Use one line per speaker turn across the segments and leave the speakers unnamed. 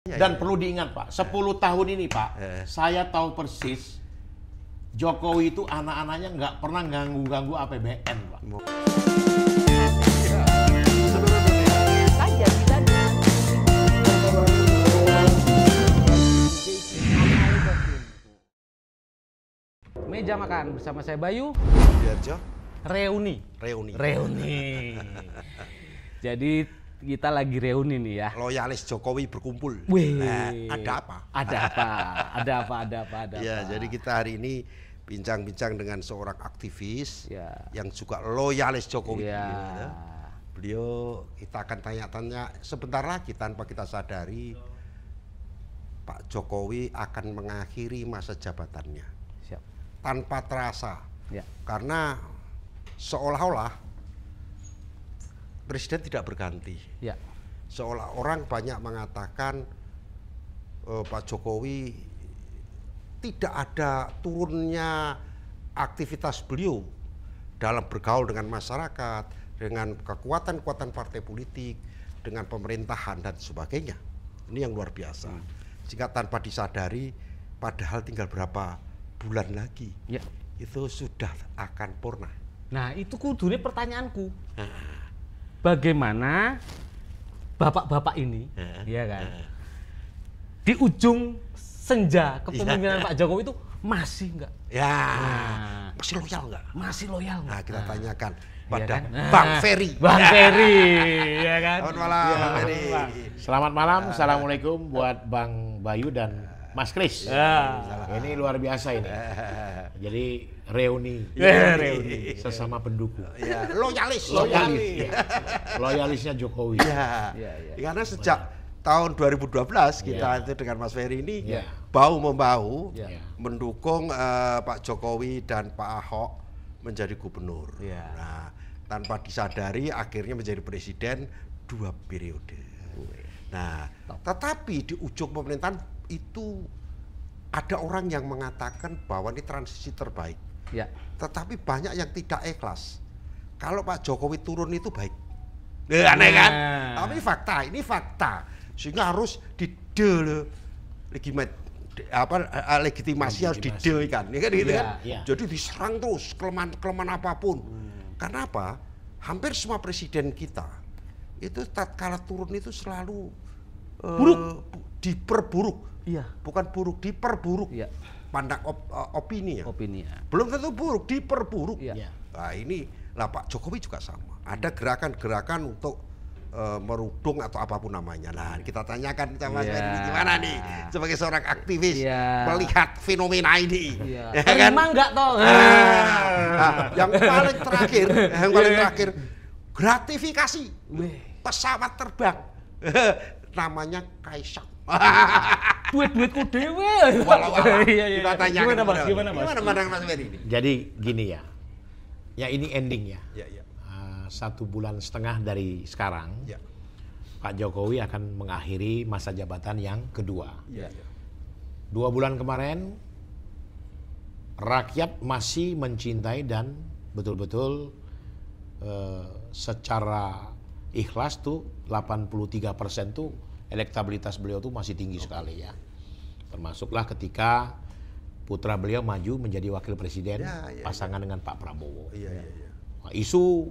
Dan perlu diingat Pak, 10 tahun ini Pak, saya tahu persis Jokowi itu anak-anaknya nggak pernah ganggu-ganggu APBN Pak.
Meja makan bersama saya Bayu.
Biarjo.
Reuni. Jadi kita lagi reuni nih ya.
Loyalis Jokowi berkumpul.
Wih.
Nah, ada apa?
Ada apa?
Ya, jadi kita hari ini bincang-bincang dengan seorang aktivis
ya,
yang juga loyalis Jokowi.
Ya.
Ya. Beliau kita akan tanya-tanya sebentar lagi tanpa kita sadari Pak Jokowi akan mengakhiri masa jabatannya.
Siap.
Tanpa terasa.
Ya.
Karena seolah-olah Presiden tidak berganti.
Ya.
Seolah orang banyak mengatakan Pak Jokowi tidak ada turunnya aktivitas beliau dalam bergaul dengan masyarakat, dengan kekuatan-kekuatan partai politik, dengan pemerintahan dan sebagainya. Ini yang luar biasa. Jika tanpa disadari, padahal tinggal berapa bulan lagi,
Ya.
itu sudah akan purna.
Nah itu kudunya pertanyaanku. Bagaimana bapak-bapak ini, ya kan, di ujung senja kepemimpinan Pak Jokowi itu masih nggak?
Ya, masih loyal nggak?
Masih loyal nggak?
Nah, kita tanyakan
Iya
pada
kan?
Bang Ferry.
Bang Ferry, ya kan?
Selamat malam, Bang Ferry.
Selamat malam, assalamualaikum buat Bang Bayu dan Mas Kris. Ini luar biasa ini. Jadi reuni sesama pendukung.
Ya, loyalis.
Loyalisnya Jokowi.
Ya. Karena sejak tahun 2012 kita itu dengan Mas Ferry ini bahu membahu mendukung Pak Jokowi dan Pak Ahok menjadi gubernur. Nah, tanpa disadari akhirnya menjadi presiden 2 periode. Nah, tetapi di ujung pemerintahan itu ada orang yang mengatakan bahwa ini transisi terbaik.
Ya.
Tetapi banyak yang tidak ikhlas. Kalau Pak Jokowi turun itu baik. Aneh kan? Tapi ini fakta. Sehingga harus legitimasi harus didekan. Kan gitu kan? Jadi diserang terus kelemahan apapun. Karena apa? Hampir semua presiden kita itu tatkala turun itu selalu diperburuk.
Iya.
Bukan buruk, diperburuk.
Iya.
Pandang opini ya.
Opini ya.
Belum tentu buruk, diperburuk.
Iya.
Nah ini lah Pak Jokowi juga sama. Ada gerakan-gerakan untuk merudung atau apapun namanya. Nah kita tanyakan sama Mas Ferry gimana nih sebagai seorang aktivis melihat fenomena ini.
Ya kan? Terima nggak toh?
Yang paling terakhir, gratifikasi pesawat terbang. Namanya Kaisang.
Duit-duitku dewe.
Kita tanya
gimana
Mas Ferry ini?
Jadi gini ya. Ya ini ending ya.
Ya.
1,5 bulan dari sekarang.
Ya.
Pak Jokowi akan mengakhiri masa jabatan yang kedua.
Ya.
2 bulan kemarin rakyat masih mencintai dan betul-betul secara ikhlas tuh 83% tuh elektabilitas beliau tuh masih tinggi sekali ya. Termasuklah ketika putra beliau maju menjadi wakil presiden pasangan dengan Pak Prabowo. Nah, isu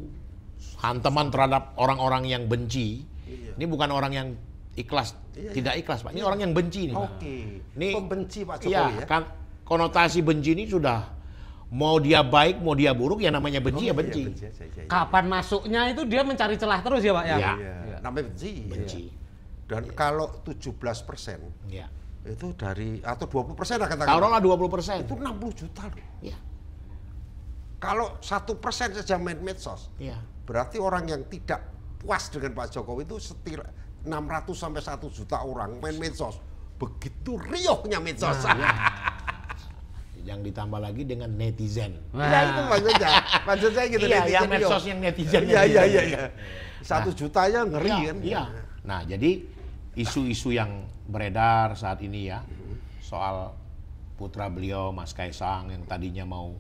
hantaman terhadap orang-orang yang benci. Ini bukan orang yang ikhlas, tidak ikhlas Pak. Ini orang yang benci nih. Ini
pembenci Pak Jokowi ya.
Kan konotasi benci ini sudah mau dia baik, mau dia buruk, ya namanya benci ya benci.
Kapan masuknya itu dia mencari celah terus ya Pak ya?
Namanya benci. Dan kalau 17% itu dari atau 20% akan
taruhlah 20%.
Itu 60 juta loh.
Ya.
Kalau 1% saja main medsos, berarti orang yang tidak puas dengan Pak Jokowi itu setir 600 sampai 1 juta orang main medsos. Begitu riuhnya medsos.
Yang ditambah lagi dengan netizen.
Ya itu maksud saya gitu.
Yang medsos yang netizen.
Iya. 1 jutanya ngeri kan.
Iya. Nah jadi isu-isu yang beredar saat ini ya soal putra beliau Mas Kaisang yang tadinya mau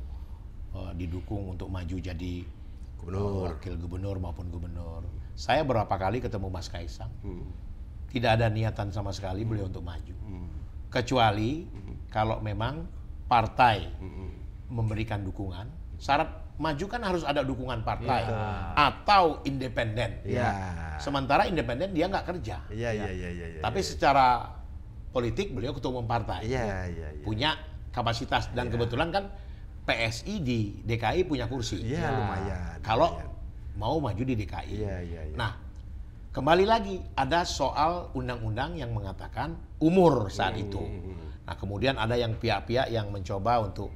didukung untuk maju jadi wakil gubernur maupun gubernur. Saya berapa kali ketemu Mas Kaisang. tidak ada niatan sama sekali beliau untuk maju. Kecuali kalau memang partai memberikan dukungan, syarat maju kan harus ada dukungan partai atau independen. Sementara independen dia nggak kerja. Tapi secara politik beliau ketua umum partai. Punya kapasitas dan kebetulan kan PSI di DKI punya kursi.
Lumayan.
Kalau mau maju di DKI. Nah, kembali lagi ada soal undang-undang yang mengatakan umur saat itu. Nah, kemudian ada yang pihak-pihak yang mencoba untuk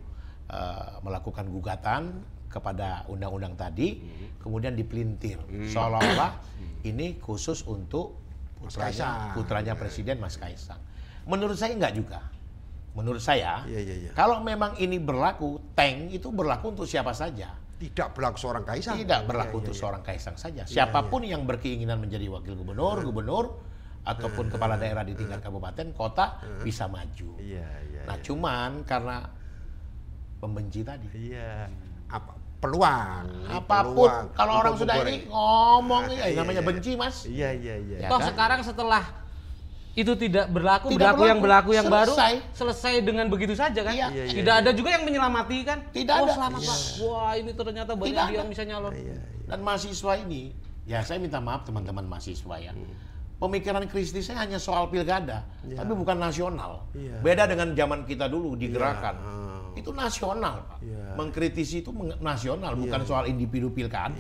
melakukan gugatan kepada undang-undang tadi, kemudian dipelintir seolah-olah ini khusus untuk putranya Presiden Mas Kaisang. Menurut saya enggak juga. Menurut saya, kalau memang ini berlaku, tank itu berlaku untuk siapa saja.
Tidak berlaku seorang Kaisang.
Tidak berlaku untuk seorang Kaisang saja. Siapapun yang berkeinginan menjadi wakil gubernur, ataupun kepala daerah di tingkat kabupaten, kota bisa maju. Nah, cuman karena pembenci tadi.
Peluang.
Apapun kalau orang sudah ini ngomong namanya benci, Mas.
Toh kan? Sekarang setelah itu tidak berlaku yang berlaku yang baru selesai dengan begitu saja kan? Tidak ada juga yang menyelamati kan?
Tidak ada.
Selamat Pak. Wah, ini ternyata banyak yang bisa nyalon.
Dan mahasiswa ini, ya saya minta maaf teman-teman mahasiswa ya. Pemikiran kritisnya hanya soal pilkada, tapi bukan nasional. Beda dengan zaman kita dulu di gerakan. Itu nasional, Pak. Mengkritisi itu nasional, bukan soal individu pilkada.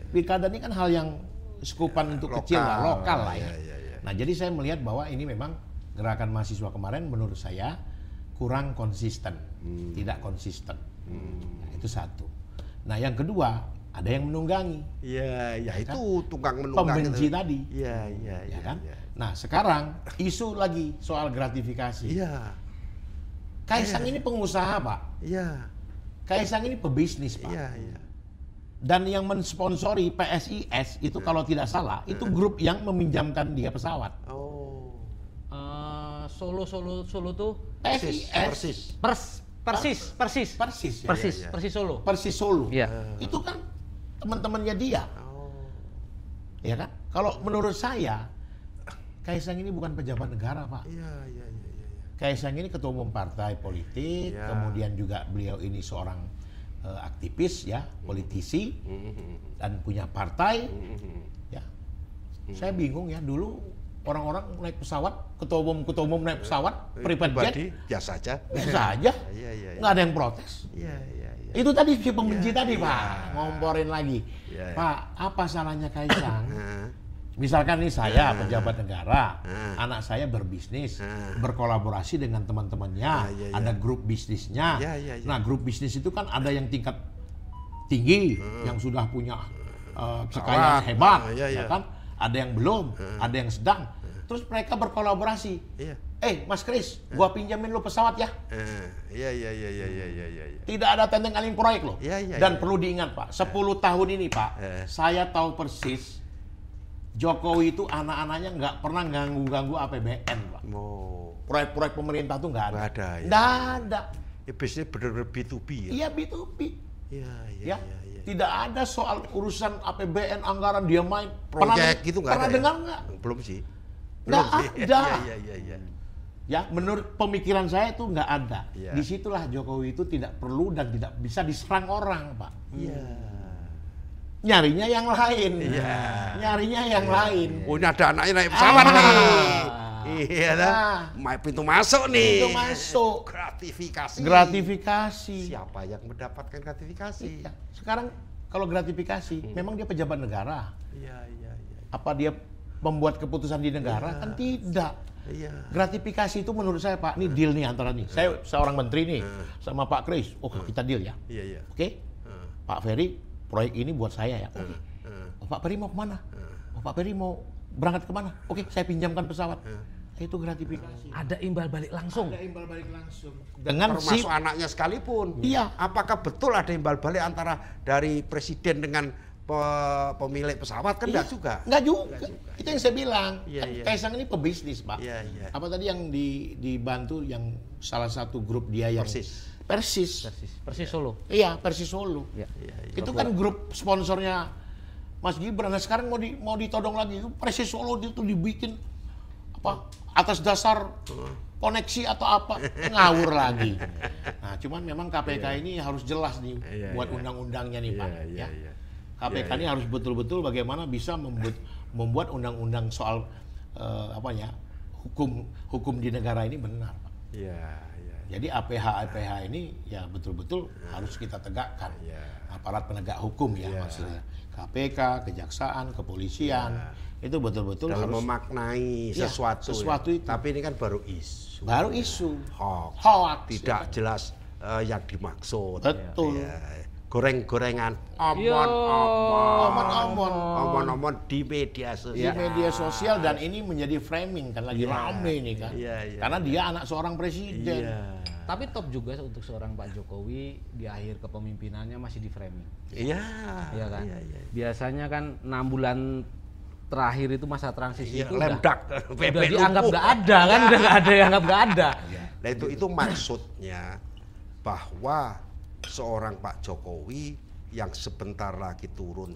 Pilkada ini kan hal yang skupan untuk kecil lah, lokal lah ya. Nah, jadi saya melihat bahwa ini memang gerakan mahasiswa kemarin menurut saya kurang konsisten, tidak konsisten. Nah, itu satu. Nah, yang kedua, ada yang menunggangi.
Itu tukang menunggangi.
Pembenci tadi. Kan? Nah, sekarang isu lagi soal gratifikasi. Kaisang ini pengusaha, Pak. Kaisang ini pebisnis, Pak. Dan yang mensponsori PSIS itu kalau tidak salah, itu grup yang meminjamkan dia pesawat.
Solo tuh
PSIS.
Persis Solo.
Persis Solo. Itu kan teman-temannya dia. Ya kan? Kalau menurut saya, Kaisang ini bukan pejabat negara, Pak. Kaisang ini ketua umum partai politik, kemudian juga beliau ini seorang aktivis ya, politisi, dan punya partai. Ya, saya bingung ya, dulu orang-orang naik pesawat, ketua umum naik pesawat, private jet,
biasa aja,
nggak ada yang protes. Itu tadi si pembenci tadi, Pak, ngomporin lagi. Pak, apa salahnya Kaisang? Misalkan nih saya pejabat negara, anak saya berbisnis, berkolaborasi dengan teman-temannya, ada grup bisnisnya. Nah, grup bisnis itu kan ada yang tingkat tinggi, yang sudah punya kekayaan hebat, ya kan? Ada yang belum, ada yang sedang. Terus mereka berkolaborasi. Mas Kris, gua pinjamin lu pesawat ya. Tidak ada tenteng-aling proyek loh. Dan perlu diingat, Pak, 10 tahun ini, Pak, saya tahu persis Jokowi itu anak-anaknya nggak pernah ganggu-ganggu APBN, Pak. Proyek-proyek pemerintah tuh nggak ada. Nggak ada.
Biasanya benar-benar B2B ya?
Iya, B2B. Tidak ada soal urusan APBN, anggaran dia main.
Proyek gitu nggak ada.
Pernah dengar nggak?
Belum sih.
Nggak ada. Ya, menurut pemikiran saya itu nggak ada. Disitulah Jokowi itu tidak perlu dan tidak bisa diserang orang, Pak. Nyarinya yang lain. Nyarinya yang lain.
Ini ada anaknya naik pesawat nih. Pintu masuk nih.
Pintu masuk. Gratifikasi.
Siapa yang mendapatkan gratifikasi?
Sekarang kalau gratifikasi, memang dia pejabat negara. Apa dia membuat keputusan di negara? Kan tidak. Gratifikasi itu menurut saya, Pak, ini deal nih antara nih. Saya seorang menteri nih sama Pak Kris. Kita deal ya. Oke. Pak Ferry, proyek ini buat saya ya. Pak Ferry mau kemana? Pak Ferry mau berangkat kemana? Saya pinjamkan pesawat. Itu gratifikasi.
Ada imbal balik langsung.
Dengan
termasuk anaknya sekalipun. Apakah betul ada imbal balik antara dari presiden dengan pemilik pesawat? Kan enggak juga.
Enggak juga. Itu yang saya bilang. Kaisang ini pebisnis, Pak. Apa tadi yang dibantu yang salah satu grup dia yang Persis
Solo.
Iya, Persis Solo. Itu kan grup sponsornya Mas Gibran. Nah, sekarang mau ditodong lagi. Persis Solo itu dibikin apa atas dasar koneksi atau apa, ngawur lagi. Nah, cuman memang KPK ini harus jelas nih buat undang-undangnya nih Pak. KPK ini harus betul-betul bagaimana bisa membuat undang-undang soal hukum di negara ini benar Pak. Jadi APH ini ya betul-betul harus kita tegakkan. Aparat penegak hukum ya maksudnya. KPK, kejaksaan, kepolisian itu betul-betul harus
memaknai sesuatu
itu.
Tapi ini kan baru isu.
Hoax.
Tidak jelas yang dimaksud.
Betul.
Goreng-gorengan, omon-omon di media sosial.
Di media sosial dan ini menjadi framing kan lagi rame ini kan. Karena dia anak seorang presiden.
Tapi top juga untuk seorang Pak Jokowi di akhir kepemimpinannya masih di framing.
Iya
kan. Biasanya kan 6 bulan terakhir itu masa transisi itu
lemdak,
udah dianggap nggak ada kan, udah nggak ada yang anggap nggak ada.
Nah itu maksudnya bahwa seorang Pak Jokowi yang sebentar lagi turun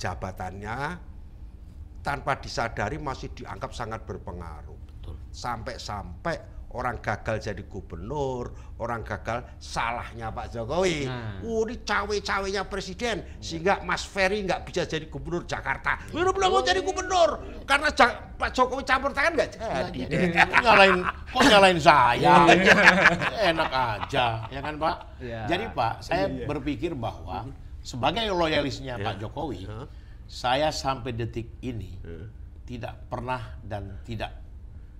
jabatannya tanpa disadari masih dianggap sangat berpengaruh. Sampai-sampai orang gagal jadi gubernur, orang gagal salahnya Pak Jokowi. Ini cawe-cawenya presiden sehingga Mas Ferry nggak bisa jadi gubernur Jakarta. Belum mau jadi gubernur karena Pak Jokowi campur tangan nggak jadi.
Kok nyalain saya? Enak aja, ya kan Pak? Jadi Pak, saya berpikir bahwa sebagai loyalisnya Pak Jokowi, saya sampai detik ini tidak pernah dan tidak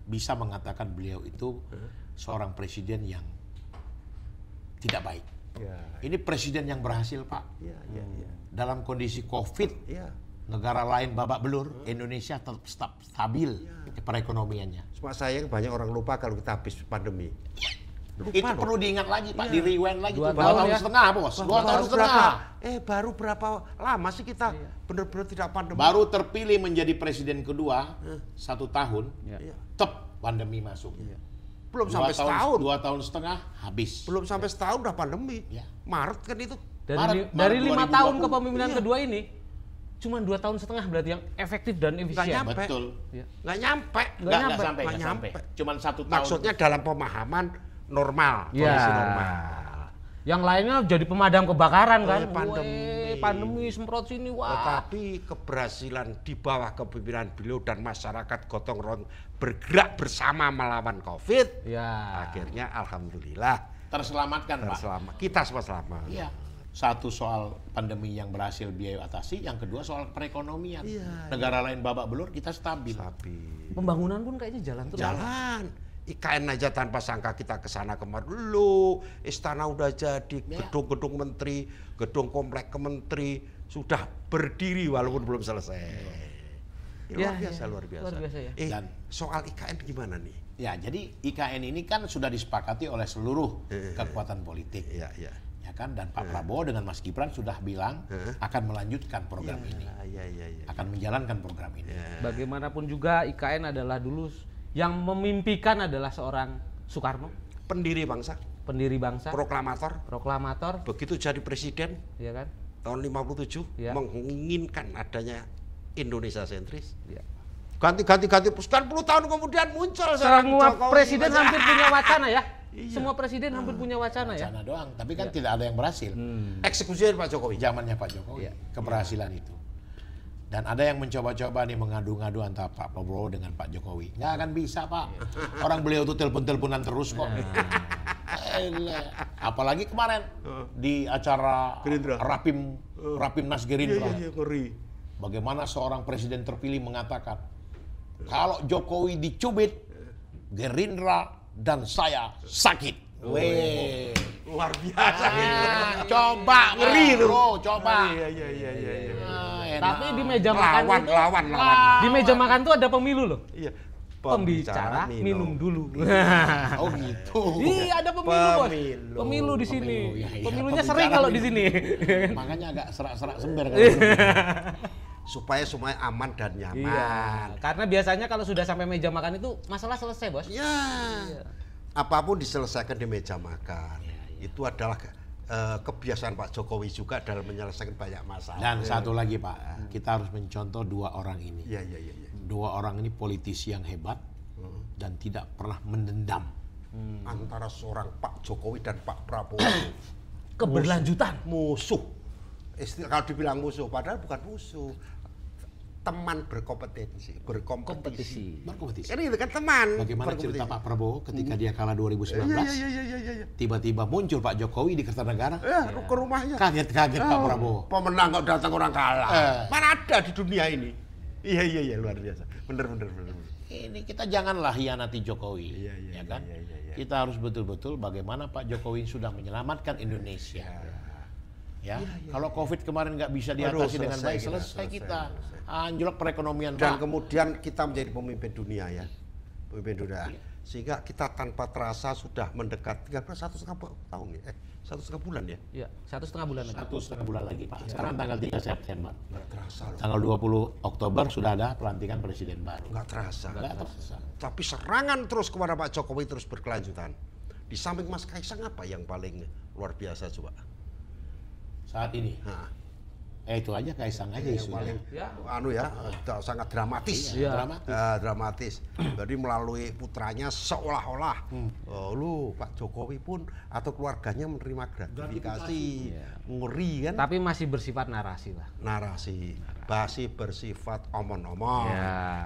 bisa mengatakan beliau itu seorang presiden yang tidak baik. Ini presiden yang berhasil Pak. Dalam kondisi COVID, negara lain babak belur, Indonesia tetap stabil perekonomiannya.
Cuma sayang banyak orang lupa kalau kita habis pandemi.
Itu perlu diingat lagi Pak, di rewind lagi. 2 tahun setengah Bos, 2 tahun setengah.
Baru berapa lama sih kita benar-benar tidak pandemi?
Baru terpilih menjadi presiden kedua 1 tahun, pandemi masuk.
Belum sampai setahun.
2 tahun setengah habis.
Belum sampai setahun udah pandemi. Maret kan itu.
Dari 5 tahun kepemimpinan kedua ini, cuma 2 tahun setengah berarti yang efektif dan efisien.
Betul.
Nggak nyampe.
Nggak sampai. Cuman 1 tahun.
Maksudnya dalam pemahaman normal, kondisi normal.
Yang lainnya jadi pemadam kebakaran kan.
Pandemi
semprot sini
Tetapi keberhasilan di bawah kepemimpinan beliau dan masyarakat gotong royong bergerak bersama melawan COVID. Akhirnya alhamdulillah
terselamatkan Pak.
Kita semua selamat.
Satu soal pandemi yang berhasil beliau atasi, yang kedua soal perekonomian. Negara lain babak belur, kita stabil.
Pembangunan pun kayaknya jalan terus.
IKN aja tanpa sangka kita kesana kemari dulu, istana udah jadi, gedung-gedung menteri, gedung komplek kementeri sudah berdiri walaupun belum selesai. Luar biasa. Dan soal IKN gimana nih?
Jadi IKN ini kan sudah disepakati oleh seluruh kekuatan politik. Ya kan, dan Pak Prabowo dengan Mas Gibran sudah bilang akan melanjutkan program ini. Akan menjalankan program ini.
Bagaimanapun juga IKN adalah dulu yang memimpikan adalah seorang Soekarno, pendiri bangsa, proklamator.
Begitu jadi presiden,
kan?
Tahun 57 menginginkan adanya Indonesia sentris. Ganti sekian puluh tahun kemudian muncul
semua presiden hampir punya wacana ya. Semua presiden hampir punya wacana ya.
Wacana doang, tapi kan tidak ada yang berhasil.
Eksekusinya Pak Jokowi,
zamannya Pak Jokowi, keberhasilan itu. Dan ada yang mencoba-coba nih mengadu-ngadu antara Pak Prabowo dengan Pak Jokowi. Nggak akan bisa Pak. Orang beliau tuh telepon-teleponan terus kok. Apalagi kemarin di acara Rapimnas Gerindra. Bagaimana seorang presiden terpilih mengatakan, kalau Jokowi dicubit, Gerindra dan saya sakit.
Luar biasa.
Coba ngeri loh, coba.
Tapi di meja makan
lawan.
Di meja makan tuh ada pemilu loh. Pembicara minum dulu.
Oh gitu.
Iya ada pemilu Bos. Pemilu di sini. Pemilunya sering kalau di sini.
Makanya agak serak-serak sember kan.
Supaya semuanya aman dan nyaman.
Karena biasanya kalau sudah sampai meja makan itu masalah selesai Bos.
Apapun diselesaikan di meja makan. Itu adalah kebiasaan Pak Jokowi juga dalam menyelesaikan banyak masalah.
Dan satu lagi Pak, kita harus mencontoh 2 orang ini. 2 orang ini politisi yang hebat, dan tidak pernah mendendam.
Antara seorang Pak Jokowi dan Pak Prabowo.
Keberlanjutan.
Musuh. Kalau dibilang musuh, padahal bukan musuh. Teman berkompetisi. Ini kan teman.
Bagaimana cerita Pak Prabowo ketika dia kalah 2019? Tiba-tiba muncul Pak Jokowi di Kertanegara.
Ke rumahnya.
Kaget-kaget Pak Prabowo.
Pemenang kok datang orang kalah. Mana ada di dunia ini? Iya, luar biasa. Bener.
Ini kita janganlah hianati Jokowi, ya kan? Kita harus betul-betul bagaimana Pak Jokowi sudah menyelamatkan Indonesia. Kalau COVID kemarin nggak bisa diatasi dengan baik, selesai kita. Anjlok perekonomian.
Dan kemudian kita menjadi pemimpin dunia ya, sehingga kita tanpa terasa sudah mendekat 1,5 tahun ya, 1,5 bulan ya.
Iya, 1,5 bulan lagi.
1,5 bulan lagi Pak. Sekarang tanggal 3 September.
Nggak terasa loh.
Tanggal 20 Oktober sudah ada pelantikan presiden baru.
Nggak terasa.
Terasa.
Tapi serangan terus kepada Pak Jokowi terus berkelanjutan. Di samping Mas Kaisang apa yang paling luar biasa coba?
Saat ini. Itu aja Kaisang aja isunya.
Sangat dramatis. Dramatis. Jadi melalui putranya seolah-olah Pak Jokowi pun atau keluarganya menerima gratifikasi. Ngeri kan?
Tapi masih bersifat narasi lah.
Narasi. Masih bersifat omong-omong.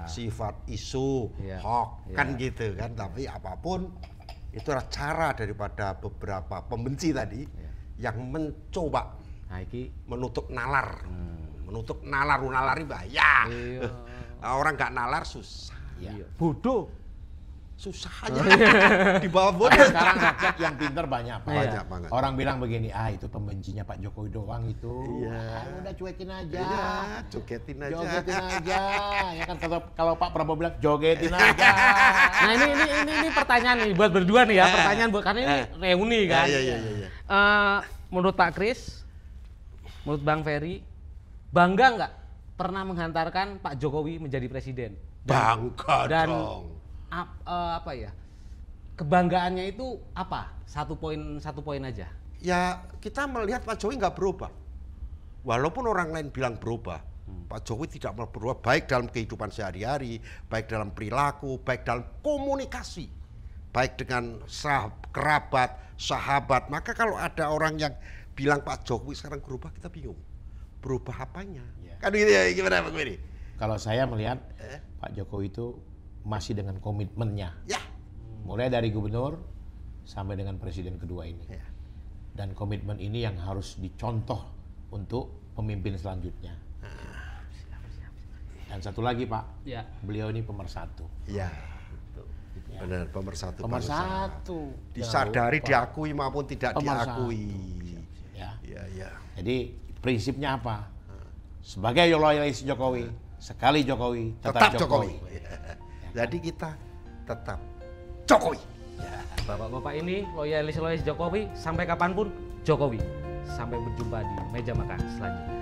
Sifat isu, hoax, kan gitu kan. Tapi apapun itu adalah cara daripada beberapa pembenci tadi yang mencoba menutup nalar, menutup nalari bahaya. Orang nggak nalar susah.
Bodoh,
susah aja. Di bawah bodoh.
Sekarang rakyat yang pintar banyak, Pak.
Banyak banget.
Orang bilang begini, itu pembencinya Pak Jokowi doang itu. Udah cuekin aja.
Jogetin aja.
Jogetin aja. Ya kan kalau Pak Prabowo bilang jogetin aja.
Nah ini pertanyaan nih buat berdua nih ya, pertanyaan buat karena ini reuni kan. Menurut Pak Kris, menurut Bang Ferry, bangga nggak pernah menghantarkan Pak Jokowi menjadi presiden?
Bangga dong.
Apa ya? Kebanggaannya itu apa? Satu poin aja.
Ya kita melihat Pak Jokowi nggak berubah. Walaupun orang lain bilang berubah, Pak Jokowi tidak berubah baik dalam kehidupan sehari-hari, baik dalam perilaku, baik dalam komunikasi, baik dengan kerabat, sahabat. Maka kalau ada orang yang bilang Pak Jokowi sekarang berubah, kita bingung. Berubah apanya? Kan gitu ya, gimana Pak Ferry?
Kalau saya melihat Pak Jokowi itu masih dengan komitmennya. Mulai dari gubernur sampai dengan presiden kedua ini. Dan komitmen ini yang harus dicontoh untuk pemimpin selanjutnya. Dan satu lagi Pak, beliau ini pemersatu.
Benar, pemersatu.
lupa.
Disadari, diakui maupun tidak diakui.
Jadi prinsipnya apa? Sebagai loyalis Jokowi, sekali Jokowi, tetap Jokowi.
Jadi kita tetap Jokowi.
Bapak-bapak ini loyalis Jokowi sampai kapanpun Jokowi. Sampai berjumpa di meja makan selanjutnya.